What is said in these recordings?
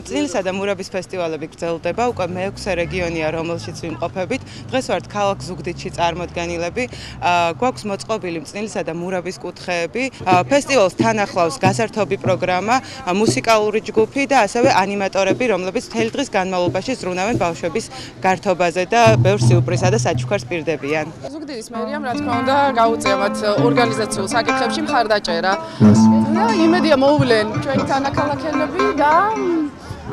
წნილისა და მურაბის ფესტივალები გრძელდება უკვე მე-6 რეგიონია, რომელშიც ვიმყოფებით. დღეს ვართ ქალაქ ზუგდიდში წარმოდგენილები. გვაქვს მოწყობილი წნილისა და მურაბის კუთხეები. ფესტივალს თან ახლავს გასართობი პროგრამა, მუსიკალური ჯგუფი და ასევე ანიმატორები, რომლებიც მთელი დღის განმავლობაში ზრუნავენ ბავშვების გართობაზე და ბევრ სიურპრიზსა და საჩუქარს პირდებიან. ზუგდიდის მერიამ, რა თქმა უნდა, გაუწევათ ორგანიზაციულ საკითხებში მხარდაჭერა. და იმედია მოუვლენ ჩვენი თანაქალაქელები და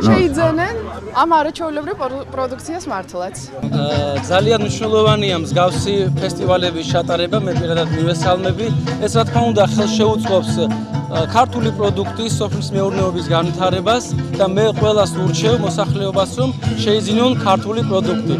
შეიძენენ ამ არაჩვეულებრივ პროდუქციას მართლაც. ძალიან მნიშვნელოვანია მსგავსი ფესტივალების ჩატარება, მე პირადად მივესალმები. ეს რა თქმა უნდა ხელშეუწყობს ქართული პროდუქტის სოფლის მეურნეობის განვითარებას და მე ყველას ურჩევ მოსახლეობას, რომ შეიძინონ ქართული პროდუქტი.